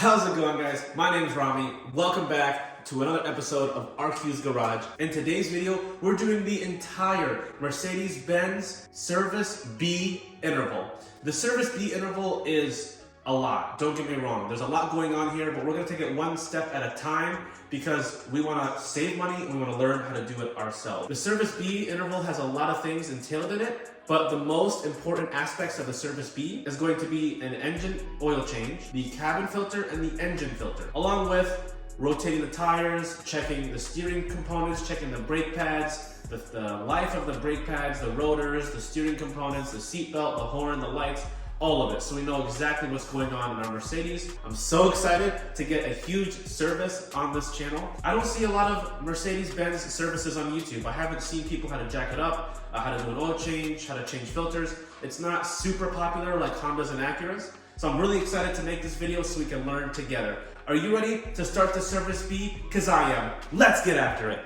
How's it going, guys? My name is Rami. Welcome back to another episode of RQ's Garage. In today's video, we're doing the entire Mercedes-Benz Service B interval. The Service B interval is a lot, don't get me wrong. There's a lot going on here, but we're gonna take it one step at a time because we wanna save money and we wanna learn how to do it ourselves. The Service B interval has a lot of things entailed in it, but the most important aspects of the Service B is going to be an engine oil change, the cabin filter, and the engine filter, along with rotating the tires, checking the steering components, checking the brake pads, the life of the brake pads, the rotors, the steering components, the seat belt, the horn, the lights, all of it, so we know exactly what's going on in our Mercedes. I'm so excited to get a huge service on this channel. I don't see a lot of Mercedes-Benz services on YouTube. I haven't seen people how to jack it up, how to do an oil change, how to change filters. It's not super popular like Hondas and Acuras. So I'm really excited to make this video so we can learn together. Are you ready to start the Service B? Because I am. Let's get after it.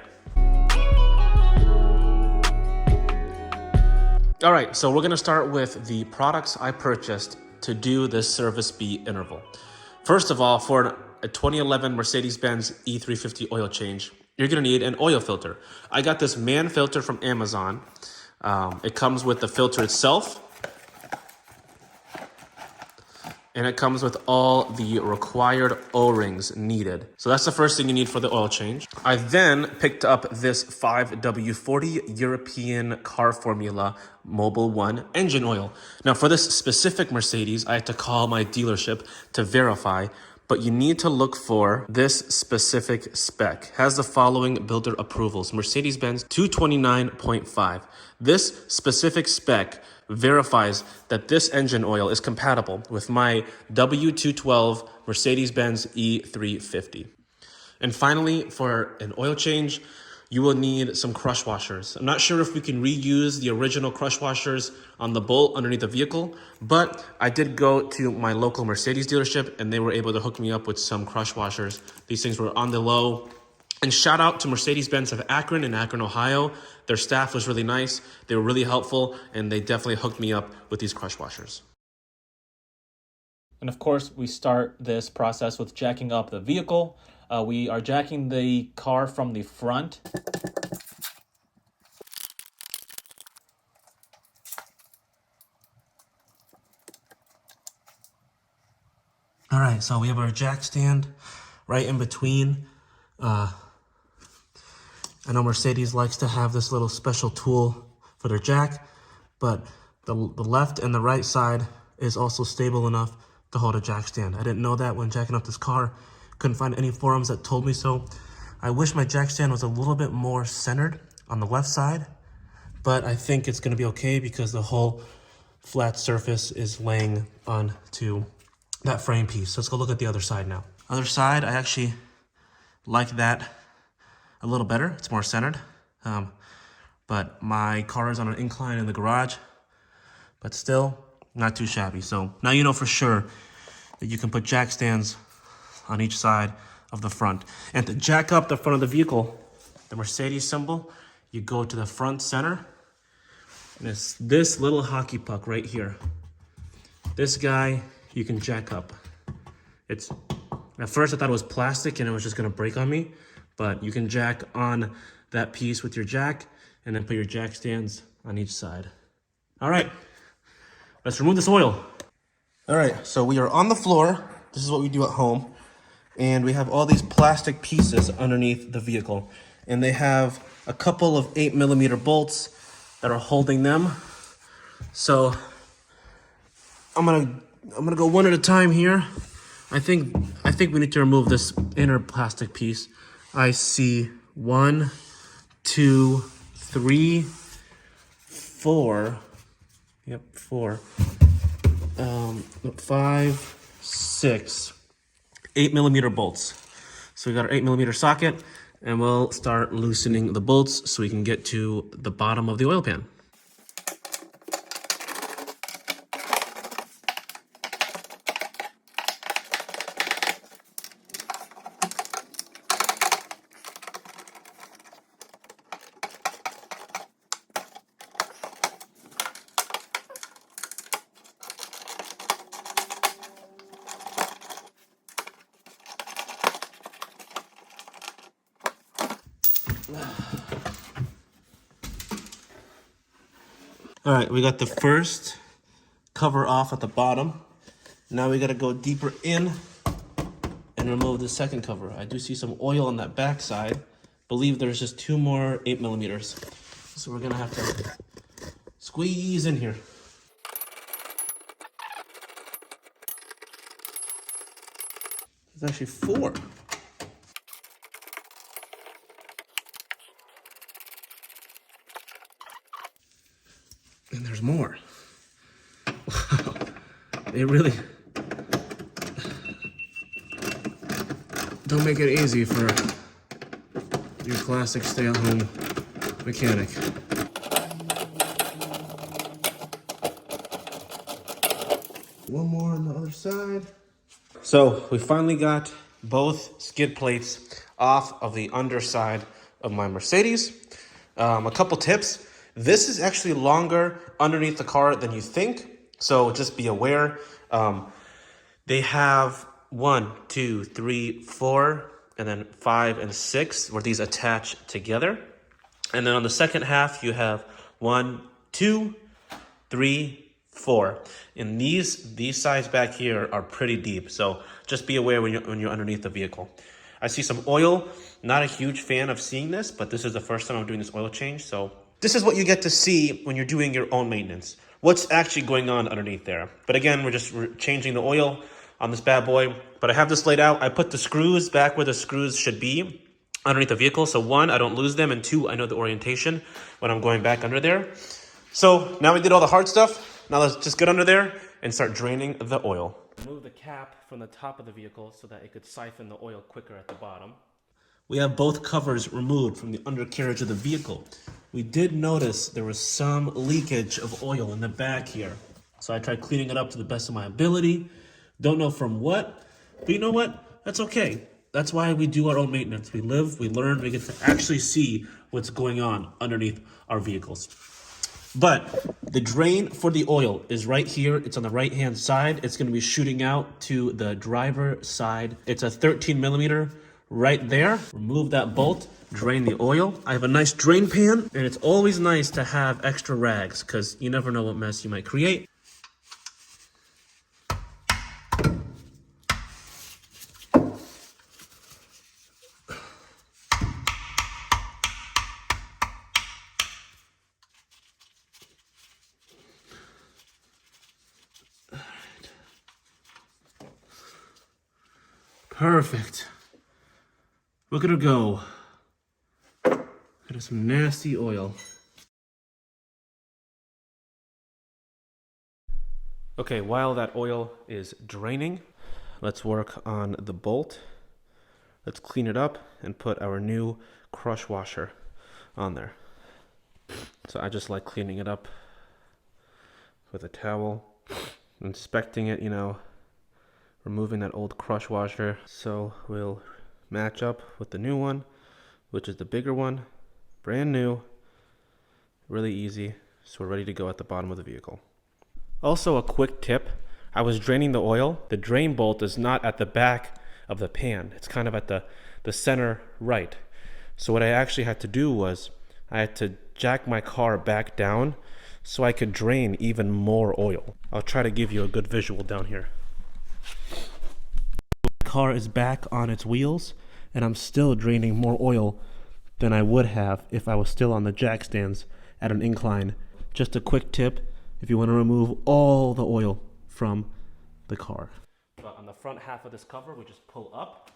All right, so we're gonna start with the products I purchased to do this Service B interval. First of all, for a 2011 Mercedes-Benz E350 oil change, you're gonna need an oil filter. I got this man filter from Amazon. It comes with the filter itself, and it comes with all the required O-rings needed. So that's the first thing you need for the oil change. I then picked up this 5W40 European Car Formula Mobil 1 engine oil. Now for this specific Mercedes, I had to call my dealership to verify, but you need to look for this specific spec. Has the following builder approvals: Mercedes-Benz 229.5. This specific spec verifies that this engine oil is compatible with my W212 Mercedes-Benz E350. And finally, for an oil change, you will need some crush washers. I'm not sure if we can reuse the original crush washers on the bolt underneath the vehicle, but I did go to my local Mercedes dealership and they were able to hook me up with some crush washers. These things were on the low. And shout out to Mercedes-Benz of Akron in Akron, Ohio. Their staff was really nice. They were really helpful, and they definitely hooked me up with these crush washers. And of course, we start this process with jacking up the vehicle. We are jacking the car from the front. All right, so we have our jack stand right in between. I know Mercedes likes to have this little special tool for their jack, but the left and the right side is also stable enough to hold a jack stand. I didn't know that when jacking up this car. Couldn't find any forums that told me so. I wish my jack stand was a little bit more centered on the left side, but I think it's gonna be okay because the whole flat surface is laying onto that frame piece. So let's go look at the other side now. Other side, I actually like that a little better. It's more centered. But my car is on an incline in the garage, but still not too shabby. So now you know for sure that you can put jack stands on each side of the front. And to jack up the front of the vehicle, the Mercedes symbol, you go to the front center, and it's this little hockey puck right here. This guy, you can jack up. It's, at first I thought it was plastic and it was just gonna break on me, but you can jack on that piece with your jack and then put your jack stands on each side. All right, let's remove this oil. All right, so we are on the floor. This is what we do at home. And we have all these plastic pieces underneath the vehicle. And they have a couple of 8mm bolts that are holding them. So I'm gonna go one at a time here. I think we need to remove this inner plastic piece. I see 1, 2, 3, 4. Yep, 4. 5, 6. 8mm bolts. So we got our 8mm socket, and we'll start loosening the bolts so we can get to the bottom of the oil pan. All right, we got the first cover off at the bottom. Now we gotta go deeper in and remove the second cover. I do see some oil on that back side. Believe there's just 2 more 8mm. So we're gonna have to squeeze in here. There's actually 4. And there's more. Wow. It really don't make it easy for your classic stay-at-home mechanic. One more on the other side. So we finally got both skid plates off of the underside of my Mercedes. A couple tips. This is actually longer underneath the car than you think, so just be aware. They have 1, 2, 3, 4, and then 5 and 6 where these attach together. And then on the second half, you have 1, 2, 3, 4. And these sides back here are pretty deep, so just be aware when you're underneath the vehicle. I see some oil. Not a huge fan of seeing this, but this is the first time I'm doing this oil change, so this is what you get to see when you're doing your own maintenance. What's actually going on underneath there. But again, we're changing the oil on this bad boy. But I have this laid out. I put the screws back where the screws should be underneath the vehicle. So 1, I don't lose them. And 2, I know the orientation when I'm going back under there. So now we did all the hard stuff. Now let's just get under there and start draining the oil. Remove the cap from the top of the vehicle so that it could siphon the oil quicker at the bottom. We have both covers removed from the undercarriage of the vehicle. We did notice there was some leakage of oil in the back here. So I tried cleaning it up to the best of my ability. Don't know from what, but you know what? That's okay. That's why we do our own maintenance. We live, we learn, we get to actually see what's going on underneath our vehicles. But the drain for the oil is right here. It's on the right-hand side. It's gonna be shooting out to the driver side. It's a 13mm right there. Remove that bolt, drain the oil. I have a nice drain pan, and it's always nice to have extra rags because you never know what mess you might create. Perfect. Look at her go. Look at some nasty oil. Okay, while that oil is draining, let's work on the bolt. Let's clean it up and put our new crush washer on there. So I just like cleaning it up with a towel, inspecting it, removing that old crush washer. So we'll match up with the new one, which is the bigger one, brand new, really easy. So we're ready to go at the bottom of the vehicle. Also a quick tip, I was draining the oil. The drain bolt is not at the back of the pan. It's kind of at the center right. So what I actually had to do was I had to jack my car back down so I could drain even more oil. I'll try to give you a good visual down here. The car is back on its wheels and I'm still draining more oil than I would have if I was still on the jack stands at an incline. Just a quick tip if you want to remove all the oil from the car. But on the front half of this cover, we just pull up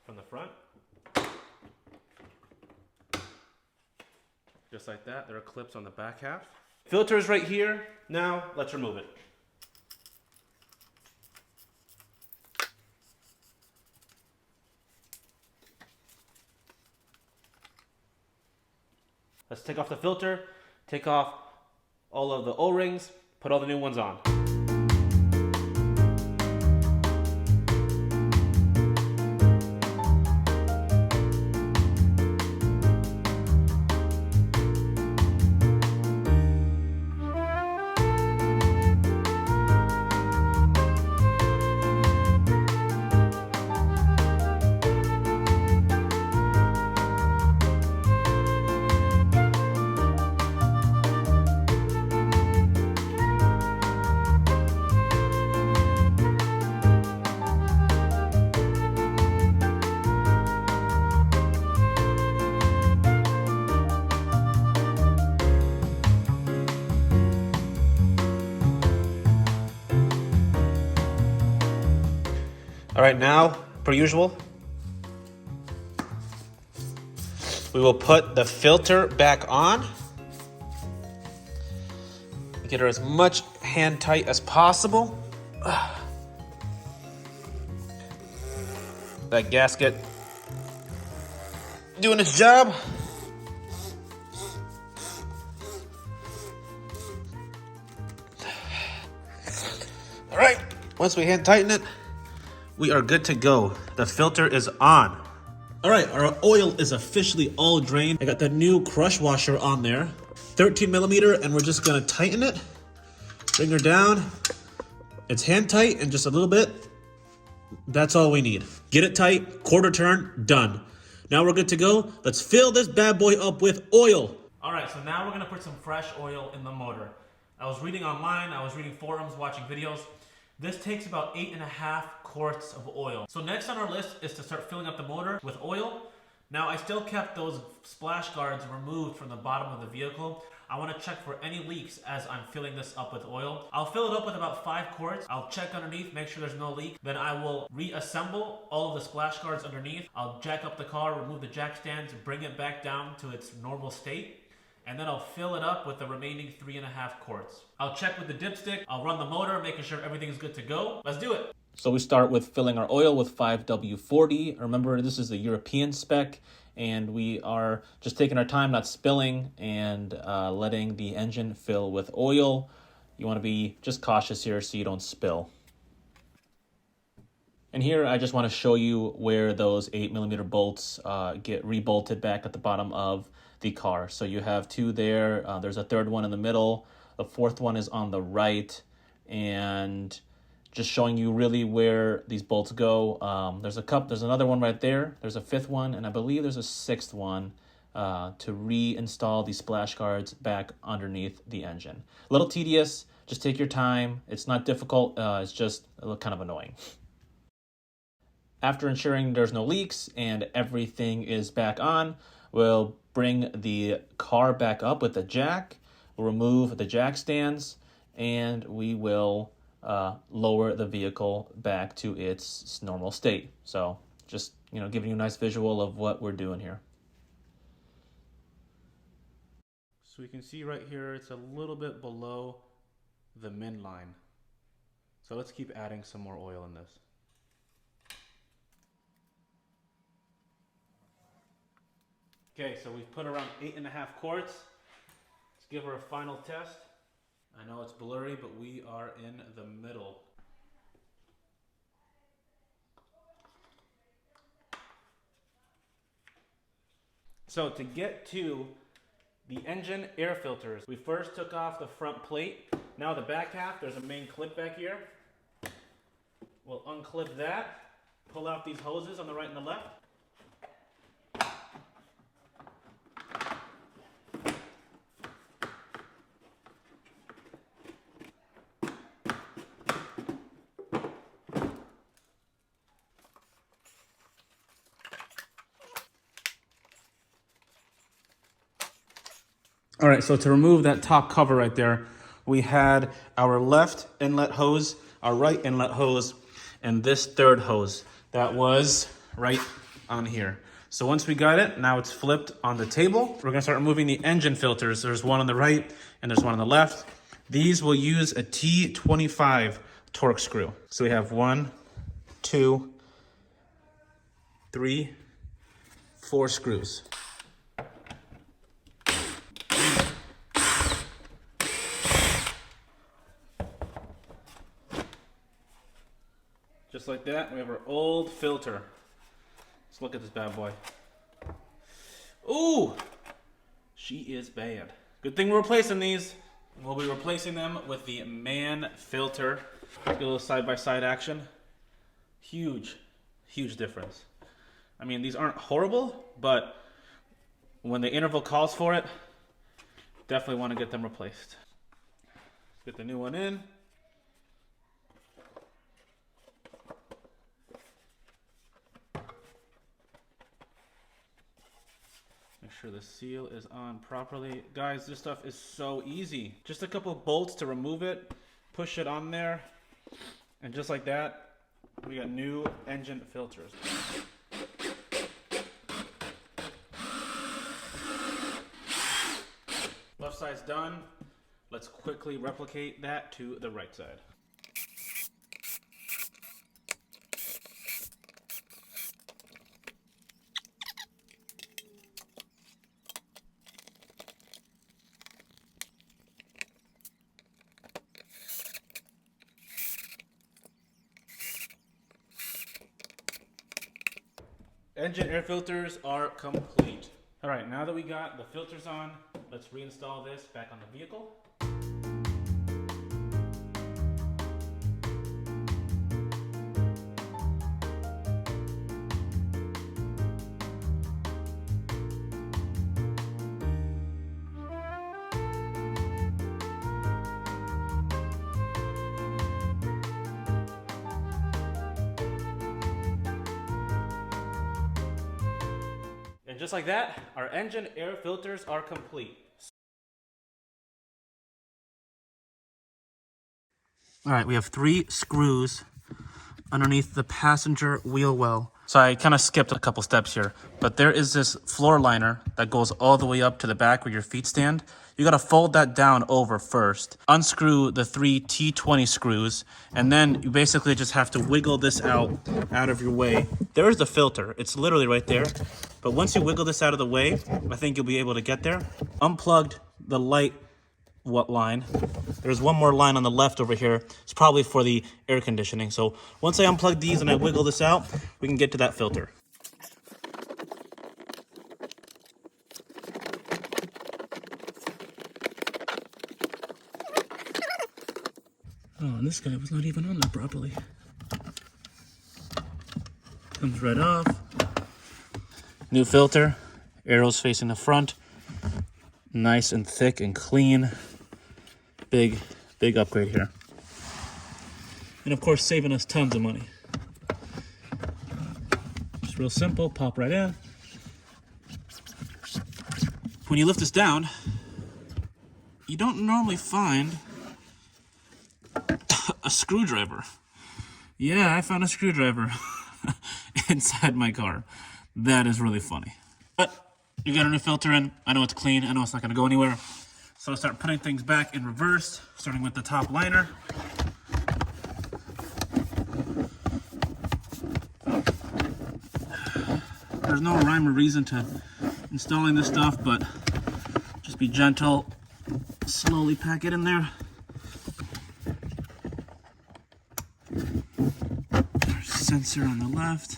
from the front. Just like that. There are clips on the back half. Filter is right here. Now let's remove it. Let's take off the filter, take off all of the O-rings, put all the new ones on. All right, now, per usual, we will put the filter back on. Get her as much hand tight as possible. That gasket doing its job. All right, once we hand tighten it, we are good to go. The filter is on. All right, our oil is officially all drained. I got the new crush washer on there, 13 millimeter, and we're just gonna tighten it. Bring her down. It's hand tight and just a little bit. That's all we need. Get it tight, quarter turn, done. Now we're good to go. Let's fill this bad boy up with oil. All right, so now we're gonna put some fresh oil in the motor. I was reading online, I was reading forums, watching videos. This takes about 8.5 quarts of oil. So next on our list is to start filling up the motor with oil. Now I still kept those splash guards removed from the bottom of the vehicle. I want to check for any leaks as I'm filling this up with oil. I'll fill it up with about 5 quarts. I'll check underneath, make sure there's no leak. Then I will reassemble all of the splash guards underneath. I'll jack up the car, remove the jack stands, bring it back down to its normal state. And then I'll fill it up with the remaining 3.5 quarts. I'll check with the dipstick. I'll run the motor, making sure everything is good to go. Let's do it. So we start with filling our oil with 5W40. Remember, this is the European spec, and we are just taking our time, not spilling, and letting the engine fill with oil. You want to be just cautious here so you don't spill. And here I just want to show you where those 8 millimeter bolts get rebolted back at the bottom of the car. So you have 2 there. There's a 3rd one in the middle. The 4th one is on the right, and just showing you really where these bolts go. There's another one right there. There's a 5th one, and I believe there's a 6th one to reinstall these splash guards back underneath the engine. A little tedious. Just take your time. It's not difficult. It's just a little kind of annoying. After ensuring there's no leaks and everything is back on, we'll bring the car back up with the jack. We'll remove the jack stands, and we will lower the vehicle back to its normal state. So just, giving you a nice visual of what we're doing here. So you can see right here, it's a little bit below the min line. So let's keep adding some more oil in this. Okay, so we've put around 8.5 quarts. Let's give her a final test. I know it's blurry, but we are in the middle. So to get to the engine air filters, we first took off the front plate. Now the back half, there's a main clip back here. We'll unclip that, pull out these hoses on the right and the left. All right, so to remove that top cover right there, we had our left inlet hose, our right inlet hose, and this 3rd hose that was right on here. So once we got it, now it's flipped on the table. We're gonna start removing the engine filters. There's one on the right and there's one on the left. These will use a T25 torque screw. So we have 1, 2, 3, 4 screws. Just like that, we have our old filter. Let's look at this bad boy. Ooh, she is bad. Good thing we're replacing these. We'll be replacing them with the man filter. Get a little side-by-side action. Huge, huge difference. I mean, these aren't horrible, but when the interval calls for it, definitely want to get them replaced. Let's get the new one in. Make sure the seal is on properly. Guys, this stuff is so easy. Just a couple of bolts to remove it, push it on there, and just like that, We got new engine filters. Left side's done. Let's quickly replicate that to the right side. Engine air filters are complete. All right, now that we got the filters on, let's reinstall this back on the vehicle. And just like that, our engine air filters are complete. All right, we have 3 screws underneath the passenger wheel well. So I kind of skipped a couple steps here, but there is this floor liner that goes all the way up to the back where your feet stand. You got to fold that down over first, unscrew the 3 T20 screws, and then you basically just have to wiggle this out of your way. There's the filter. It's literally right there. But once you wiggle this out of the way, I think you'll be able to get there. Unplugged the light line. There's one more line on the left over here. It's probably for the air conditioning. So once I unplug these and I wiggle this out, we can get to that filter. Oh, and this guy was not even on there properly. Comes right off. New filter. Arrows facing the front. Nice and thick and clean. Big upgrade here. And of course, saving us tons of money. Just real simple, pop right in. When you lift this down, you don't normally find a screwdriver. Yeah, I found a screwdriver inside my car. That is really funny. But you got a new filter in. I know it's clean. I know it's not gonna go anywhere. So I'll start putting things back in reverse, starting with the top liner. There's no rhyme or reason to installing this stuff, but just be gentle, slowly pack it in there. There's a sensor on the left.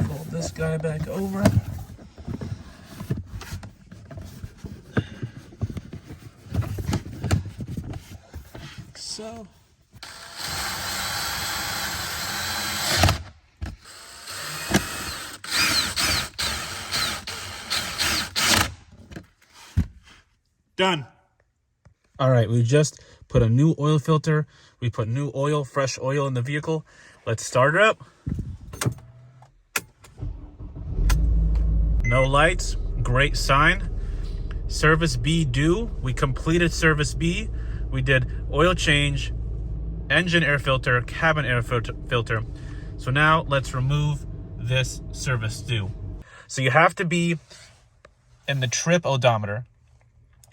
Fold this guy back over. Like so. Done. All right, we just put a new oil filter. We put new oil, fresh oil in the vehicle. Let's start her up. No lights, great sign. Service B due. We completed service B. We did oil change, engine air filter, cabin air filter. So now let's remove this service due. So you have to be in the trip odometer.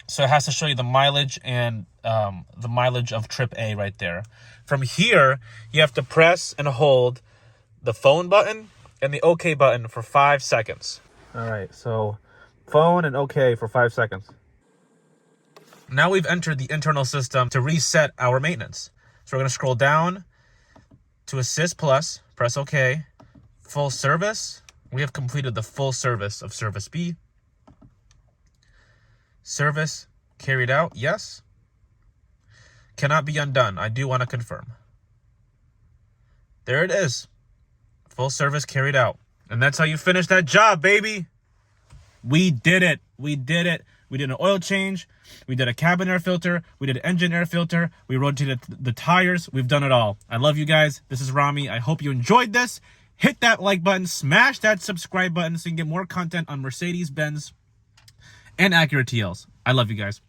So it has to show you the mileage and the mileage of trip A right there. From here, you have to press and hold the phone button and the OK button for 5 seconds. All right, so phone and OK for 5 seconds. Now we've entered the internal system to reset our maintenance. So we're going to scroll down to Assist Plus, press OK. Full service. We have completed the full service of Service B. Service carried out, yes. Cannot be undone. I do want to confirm. There it is. Full service carried out. And that's how you finish that job, baby. We did it. We did it. We did an oil change. We did a cabin air filter. We did an engine air filter. We rotated the tires. We've done it all. I love you guys. This is Rami. I hope you enjoyed this. Hit that like button. Smash that subscribe button so you can get more content on Mercedes-Benz. and accurate TLs. I love you guys.